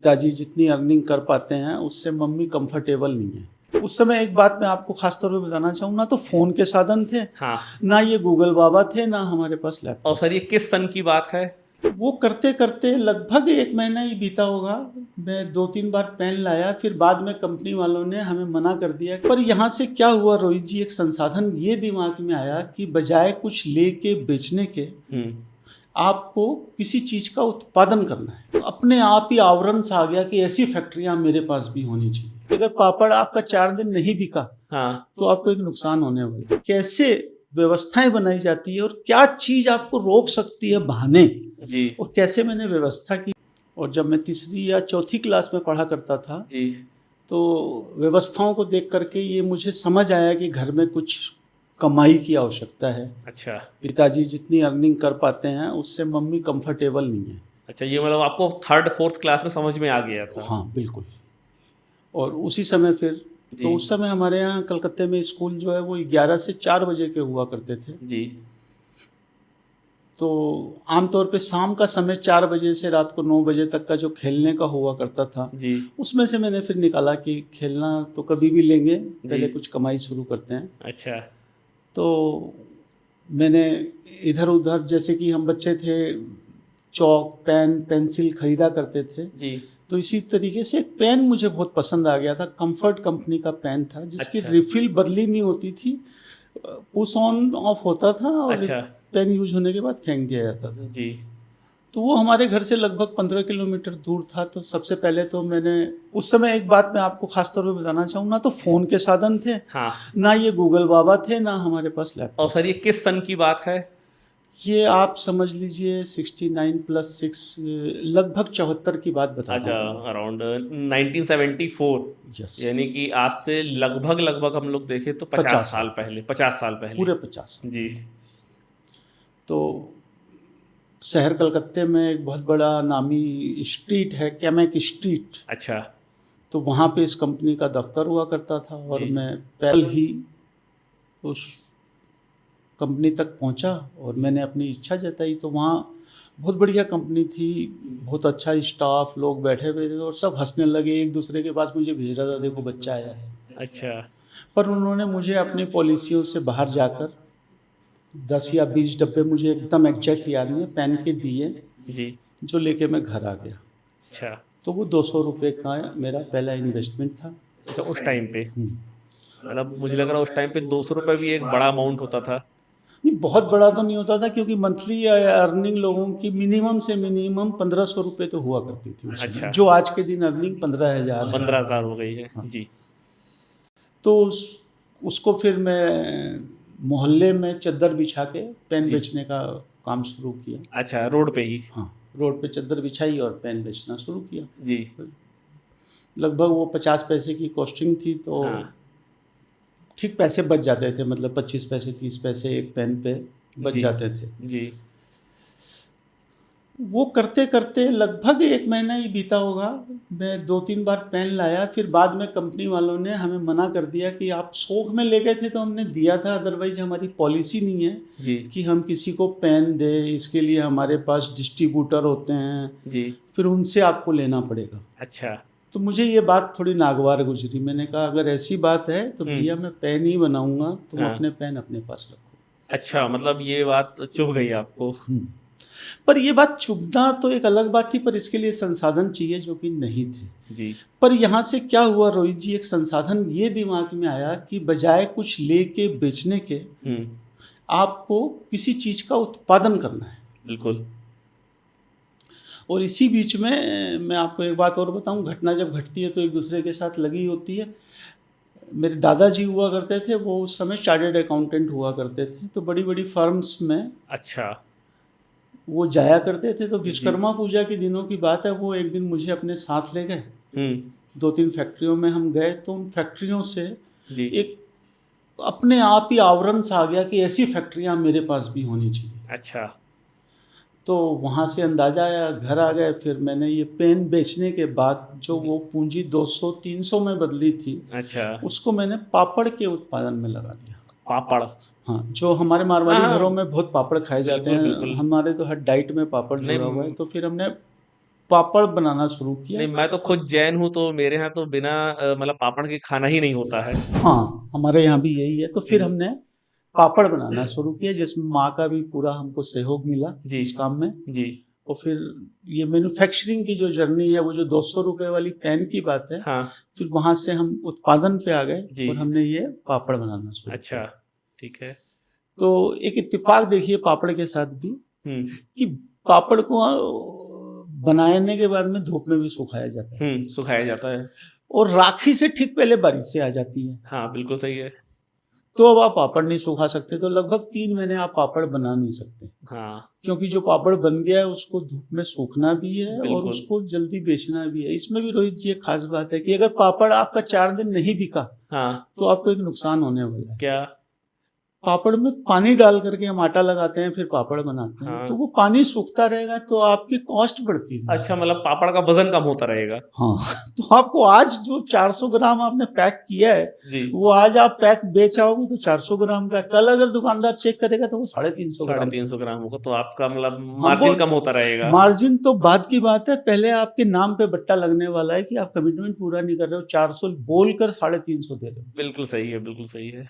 पिताजी जितनी अर्निंग कर पाते हैं उससे मम्मी कंफर्टेबल नहीं है। उस समय एक बात मैं आपको खास तौर पे बताना चाहूँ, ना तो फोन के साधन थे, हाँ। ना ये गूगल बाबा थे, ना हमारे पास और लैपटॉप सर ये किस सन की बात है? थे। वो करते करते लगभग एक महीना ही बीता होगा। मैं 2-3 बार पेन लाया, फिर बाद में कंपनी वालों ने हमें मना कर दिया। पर यहाँ से क्या हुआ रोहित जी, एक संसाधन ये दिमाग में आया कि बजाय कुछ लेके बेचने के, आपको किसी चीज का उत्पादन करना है। तो अपने आप ही आवरण सा आ गया कि ऐसी फैक्ट्रियां मेरे पास भी होनी चाहिए। अगर पापड़ आपका 4 दिन नहीं बिका हाँ। तो आपको एक नुकसान होने वाला है। कैसे व्यवस्थाएं बनाई जाती है और क्या चीज आपको रोक सकती है बहाने, जी। और कैसे मैंने व्यवस्था की। और जब मैं तीसरी या चौथी क्लास में पढ़ा करता था, जी। तो व्यवस्थाओं को देख करके ये मुझे समझ आया कि घर में कुछ कमाई की आवश्यकता है। अच्छा। पिताजी जितनी अर्निंग कर पाते हैं उससे मम्मी कंफर्टेबल नहीं है। अच्छा, ये मतलब आपको थर्ड फोर्थ क्लास में समझ में आ गया था? हाँ बिल्कुल। और उसी समय फिर, जी। तो उस समय हमारे यहाँ कलकत्ते में स्कूल जो है वो 11 से 4 बजे के हुआ करते थे। जी। तो आमतौर पे शाम का समय 4 बजे से रात को 9 बजे तक का जो खेलने का हुआ करता था, जी। उसमें से मैंने फिर निकाला कि खेलना तो कभी भी लेंगे, पहले जी। कुछ कमाई शुरू करते हैं। अच्छा। तो मैंने इधर उधर, जैसे कि हम बच्चे थे, चौक पेन पेंसिल खरीदा करते थे। जी। तो इसी तरीके से एक पेन मुझे बहुत पसंद आ गया था। कंफर्ट कंपनी का पेन था जिसकी अच्छा। रिफिल बदली नहीं होती थी, पुश ऑन ऑफ होता था और अच्छा। पेन यूज होने के बाद फेंक दिया जाता था। जी। तो वो हमारे घर से लगभग 15 किलोमीटर दूर था। तो सबसे पहले तो मैंने, उस समय एक बात मैं आपको खास तौर पे बताना चाहूँ, ना तो फोन के साधन थे, हाँ। ना ये गूगल बाबा थे, ना हमारे पास और लैपटॉप सर ये थे। किस सन की बात है? ये आप समझ लीजिए 69+6, लगभग 74 की बात बता अच्छा, रहा हूँ। अराउंड 1974। यस, यानी कि आज से लगभग लगभग हम लोग देखें तो 50 50 साल साल पहले, 50 साल पहले। पूरे 50 साल जी। पहले। तो शहर कलकत्ते में एक बहुत बड़ा नामी स्ट्रीट है, कैमेक स्ट्रीट। अच्छा। तो वहाँ पे इस कंपनी का दफ्तर हुआ करता था, और जी। मैं पहले ही उस कंपनी तक पहुँचा और मैंने अपनी इच्छा जताई। तो वहाँ बहुत बढ़िया कंपनी थी, बहुत अच्छा स्टाफ, लोग बैठे हुए थे और सब हंसने लगे, एक दूसरे के पास मुझे भेज रहा था, देखो बच्चा आया है। अच्छा। पर उन्होंने मुझे अपनी पॉलिसियों से बाहर जाकर 10 या 20 डब्बे, मुझे एकदम एग्जैक्ट याद नहीं है, पेन के दिए, जी। जो लेके मैं घर आ गया। अच्छा। तो वो 200 रुपये का मेरा पहला इन्वेस्टमेंट था। अच्छा, उस टाइम पे मतलब मुझे लग रहा है उस टाइम पे 200 रुपये भी एक बड़ा अमाउंट होता था। नहीं, बहुत बड़ा तो नहीं होता था, क्योंकि मंथली अर्निंग लोगों की मिनिमम से मिनिमम 1500 रुपये तो हुआ करती थी उस समय, अच्छा। जो आज के दिन अर्निंग 15,000 है। 15,000 हो गई है। हाँ। जी। तो उसको फिर मैं मोहल्ले में चद्दर बिछा के पेन जी। बेचने का काम शुरू किया। अच्छा, रोड पे ही? हाँ, रोड पे चद्दर बिछाई और पेन बेचना शुरू किया। जी। लगभग वो 50 पैसे की कॉस्टिंग थी, तो हाँ। ठीक पैसे बच जाते थे, मतलब 25 पैसे 30 पैसे एक पेन पे बच जी। जाते थे। जी। वो करते करते लगभग एक महीना ही बीता होगा। मैं 2-3 बार पेन लाया, फिर बाद में कंपनी वालों ने हमें मना कर दिया कि आप शौक में ले गए थे तो हमने दिया था, अदरवाइज हमारी पॉलिसी नहीं है जी। कि हम किसी को पेन दे। इसके लिए हमारे पास डिस्ट्रीब्यूटर होते हैं, जी। फिर उनसे आपको लेना पड़ेगा। अच्छा। तो मुझे ये बात थोड़ी नागवार गुजरी। मैंने कहा अगर ऐसी बात है तो भैया मैं पेन ही बनाऊंगा, तुम हाँ। अपने पेन अपने पास रखो। अच्छा, मतलब ये बात चुभ गई आपको? पर ये बात चुभना तो एक अलग बात थी, पर इसके लिए संसाधन चाहिए जो कि नहीं थे। जी। पर यहाँ से क्या हुआ रोहित जी, एक संसाधन ये दिमाग में आया कि बजाय कुछ लेके बेचने के, आपको किसी चीज का उत्पादन करना है। बिल्कुल। और इसी बीच में मैं आपको एक बात और बताऊं, घटना जब घटती है तो एक दूसरे के साथ लगी होती है। मेरे दादाजी हुआ करते थे, वो उस समय चार्टर्ड अकाउंटेंट हुआ करते थे, तो बड़ी बड़ी फर्म्स में अच्छा। वो जाया करते थे। तो जी। विश्वकर्मा पूजा के दिनों की बात है, वो एक दिन मुझे अपने साथ ले गए। हम्म। 2-3 फैक्ट्रियों में हम गए, तो उन फैक्ट्रियों से जी। एक अपने आप ही आवरण सा आ गया कि ऐसी फैक्ट्रियां मेरे पास भी होनी चाहिए। अच्छा। तो वहाँ से अंदाज़ा आया, घर आ गए। फिर मैंने ये पेन बेचने के बाद जो जी। वो पूंजी 200-300 में बदली थी, अच्छा। उसको मैंने पापड़ के उत्पादन में लगा दिया। पापड़? हाँ, जो हमारे हाँ, मारवाड़ी घरों हाँ। में बहुत पापड़ खाए जाते बिल्कुल, हैं, बिल्कुल। हमारे तो हर डाइट में पापड़ जुड़ा हुआ है। नहीं। तो फिर हमने पापड़ बनाना शुरू किया। नहीं, मैं तो खुद जैन हूँ, तो मेरे यहाँ तो बिना मतलब पापड़ के खाना ही नहीं होता है। हाँ, हमारे यहाँ भी यही है। तो फिर जी। हमने पापड़ बनाना शुरू किया, जिसमें माँ का भी पूरा हमको सहयोग मिला जी। इस काम में। जी। और फिर ये मैन्युफैक्चरिंग की जो जर्नी है, वो जो 200 रुपए वाली पैन की बात है, हाँ। फिर वहां से हम उत्पादन पे आ गए जी। और हमने ये पापड़ बनाना शुरू अच्छा, किया। ठीक है। तो एक इत्तेफाक देखिए पापड़ के साथ भी, कि पापड़ को बनाने के बाद में धूप में भी सुखाया जाता है, सुखाया जाता है। और राखी से ठीक पहले बारिश से आ जाती है। हाँ, बिल्कुल सही है। तो अब आप पापड़ नहीं सुखा सकते, तो लगभग 3 महीने आप पापड़ बना नहीं सकते, हाँ, क्योंकि जो पापड़ बन गया है उसको धूप में सूखना भी है और बिल्कुल। उसको जल्दी बेचना भी है। इसमें भी रोहित जी एक खास बात है कि अगर पापड़ आपका 4 दिन नहीं बिका, हाँ, तो आपको एक नुकसान होने वाला है। क्या? पापड़ में पानी डाल करके हम आटा लगाते हैं, फिर पापड़ बनाते हैं, हाँ। तो वो पानी सूखता रहेगा तो आपकी कॉस्ट बढ़ती रहेगी। अच्छा, मतलब पापड़ का वजन कम होता रहेगा। हाँ, तो आपको आज जो 400 ग्राम आपने पैक किया है, जी। वो आज आप पैक बेच आओगे तो 400 ग्राम का, कल अगर दुकानदार चेक करेगा तो वो 350 ग्राम। 350 ग्राम होगा, तो आपका मतलब हाँ, मार्जिन वो कम होता रहेगा। मार्जिन तो बाद की बात है, पहले आपके नाम पे बट्टा लगने वाला है कि आप कमिटमेंट पूरा नहीं कर रहे हो, 400 बोलकर 350 दे रहे हो। बिल्कुल सही है, बिल्कुल सही है।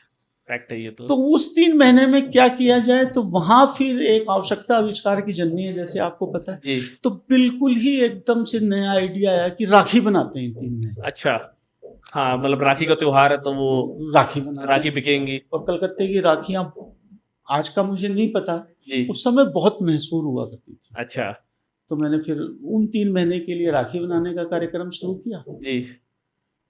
फैक्ट है ये तो। तो उस 3 महीने में क्या किया जाए, तो वहां फिर एक आवश्यकता आविष्कार की जननी है, जैसे आपको पता है। जी। तो बिल्कुल ही एकदम से नया आइडिया आया कि राखी बनाते हैं 3 महीने। अच्छा, हाँ, मतलब राखी का त्योहार है तो वो राखी बनाते राखी हैं। बिकेंगी। और कलकत्ते की राखियां आज का मुझे नहीं पता, जी। उस समय बहुत मशहूर हुआ करती थी। अच्छा। तो मैंने फिर उन 3 महीने के लिए राखी बनाने का कार्यक्रम शुरू किया। जी।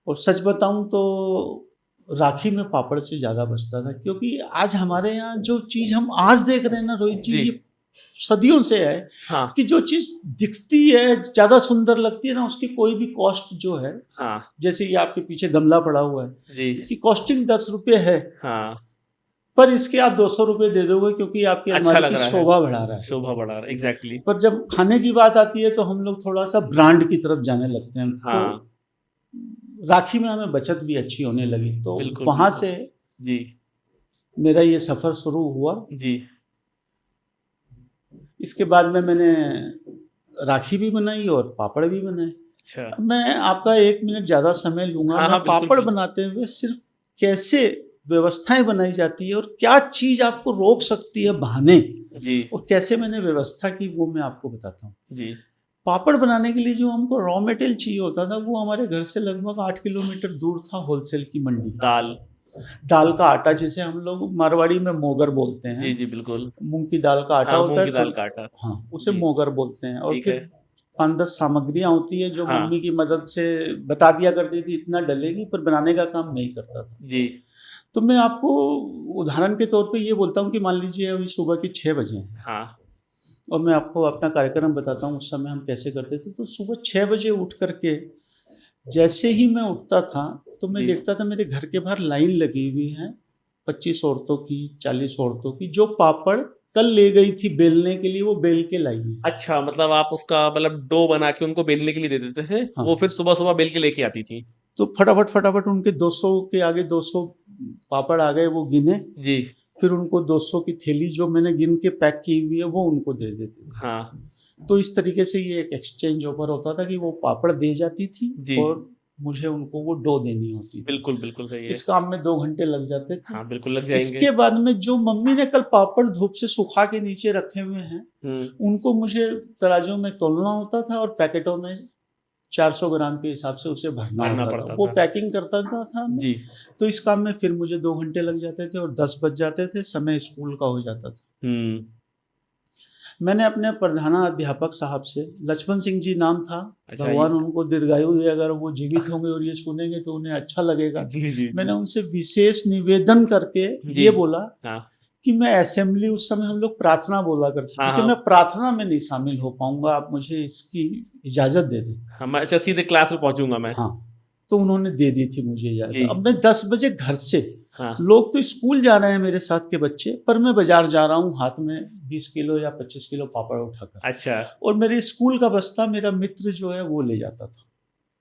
और सच बताऊं तो राखी में पापड़ से ज्यादा बचता था, क्योंकि आज हमारे यहाँ जो चीज हम आज देख रहे हैं ना रोहित जी, जी। ये सदियों से है हाँ। कि जो चीज दिखती है ज्यादा सुंदर लगती है ना, उसकी कोई भी कॉस्ट जो है, हाँ। जैसे ये आपके पीछे गमला पड़ा हुआ है, जी। इसकी कॉस्टिंग 10 रुपए है, हाँ, पर इसके आप 200 रुपए दे दोगे, क्योंकि आपकी अच्छा अलमारी लग की रहा है, शोभा बढ़ा रहा है। शोभा बढ़ा रहा है, एग्जैक्टली। पर जब खाने की बात आती है तो हम लोग थोड़ा सा ब्रांड की तरफ जाने लगते हैं। हाँ, तो राखी में हमें बचत भी अच्छी होने लगी, तो बिल्कुल, वहां बिल्कुल। से जी। मेरा ये सफर शुरू हुआ। जी। इसके बाद में मैंने राखी भी बनाई और पापड़ भी बनाए। अच्छा। अब मैं आपका 1 मिनट ज्यादा समय लूंगा। हाँ, मैं हाँ, बिल्कुल, पापड़ बिल्कुल। बनाते हुए सिर्फ कैसे व्यवस्थाएं बनाई जाती है और क्या चीज आपको रोक सकती है बहाने, जी। और कैसे मैंने व्यवस्था की, वो मैं आपको बताता हूँ। जी। पापड़ बनाने के लिए जो हमको रॉ मटेरियल चाहिए होता था, वो हमारे घर से लगभग 8 किलोमीटर दूर था होलसेल की मंडी। दाल। दाल का आटा, जिसे हम लोग मारवाड़ी में मोगर बोलते हैं। जी, जी, बिल्कुल। मूंग की दाल का आटा हाँ, होता मूंग है की दाल का आटा। हाँ, उसे जी। मोगर बोलते हैं। और ठीक फिर है। 5-10 सामग्रियां होती है जो हाँ। मम्मी की मदद से बता दिया करती थी, इतना डलेगी, पर बनाने का काम मैं ही करता था। जी। तो मैं आपको उदाहरण के तौर पे ये बोलता हूँ कि मान लीजिए अभी सुबह के 6 बजे हैं, हाँ। और मैं आपको अपना कार्यक्रम बताता हूँ उस समय हम कैसे करते थे। तो सुबह 6 बजे उठ करके जैसे ही मैं उठता था, तो मैं जी। देखता था मेरे घर के बाहर लाइन लगी हुई है 25 औरतों की, 40 औरतों की, जो पापड़ कल ले गई थी बेलने के लिए, वो बेल के लाई है। अच्छा, मतलब आप उसका मतलब डो बना के उनको बेलने के लिए दे देते थे, हाँ। वो फिर सुबह-सुबह बेल के लेके आती थी। तो फटाफट उनके 200 के आगे 200 पापड़ आ गए, वो गिने। जी। फिर उनको 200 की थैली जो मैंने गिन के पैक की हुई है, वो उनको दे देते थे। हाँ। तो इस तरीके से ये एक एक्सचेंज ऑफर होता था कि वो पापड़ दे जाती थी जी। और मुझे उनको वो डो देनी होती थी। बिल्कुल, बिल्कुल सही है। इस काम में 2 घंटे लग जाते थे। हाँ, बिल्कुल लग जाएँगे। इसके बाद में जो मम्मी ने कल पापड़ धूप से सुखा के नीचे रखे हुए हैं, उनको मुझे तराजू में तोलना होता था और पैकेटों में 400 ग्राम के हिसाब से उसे भरना भरना होता था। पड़ता वो था। पैकिंग करता था मैं। जी। तो इस काम में फिर मुझे 2 घंटे लग जाते थे और 10 बज जाते थे, समय स्कूल का हो जाता था। हुँ। मैंने अपने प्रधानाध्यापक साहब से, लक्ष्मण सिंह जी नाम था, अच्छा, भगवान उनको दीर्घायु दे, अगर वो जीवित होंगे और ये सुनेंगे तो उन्हें अच्छा लगेगा। जी, जी, जी। मैंने उनसे विशेष निवेदन करके जी। ये बोला हाँ। कि मैं असेंबली, उस समय हम लोग प्रार्थना बोला करते थे, हाँ, कि हाँ। मैं प्रार्थना में नहीं शामिल हो पाऊंगा, आप मुझे इसकी इजाजत दे दें। हाँ, मैं अच्छा सीधे क्लास में पहुँचूँगा मैं। हाँ, तो उन्होंने दे दी थी मुझे इजाजत। जी। अब मैं 10 बजे घर से, हाँ। लोग तो स्कूल जा रहे हैं मेरे साथ के बच्चे, पर मैं बाजार जा रहा हूँ हाथ में 20 किलो या 25 किलो पापड़ उठाकर। अच्छा। और मेरे स्कूल का बस्ता मेरा मित्र जो है वो ले जाता था।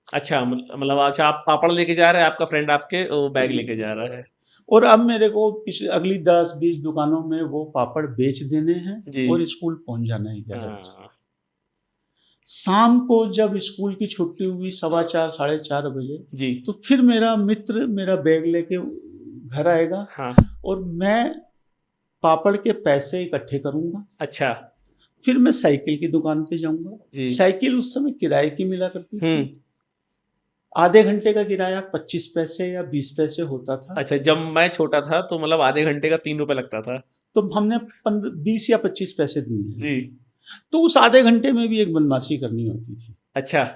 अच्छा, मतलब अच्छा आप पापड़ लेके जा रहे हैं, आपका फ्रेंड आपके वो बैग लेके जा रहा है। और अब मेरे को अगली 10-20 दुकानों में वो पापड़ बेच देने हैं जी। और स्कूल पहुंच जाना है 11 बजे। हाँ। शाम को जब स्कूल की छुट्टी हुई 4:15 4:30 बजे, जी। तो फिर मेरा मित्र मेरा बैग लेके घर आएगा हाँ। और मैं पापड़ के पैसे इकट्ठे करूंगा। अच्छा। फिर मैं साइकिल की दुकान पे जाऊंगा। जी। साइकिल उस समय किराए की मिला करती थी। हम्म। आधे घंटे का किराया 25 पैसे या 20 पैसे होता था। अच्छा, जब मैं छोटा था तो मतलब आधे घंटे का 3 रुपए लगता था। तो हमने 20 या 25 पैसे दिए हैं। जी। तो उस आधे घंटे में भी एक बदमाशी करनी होती थी। अच्छा।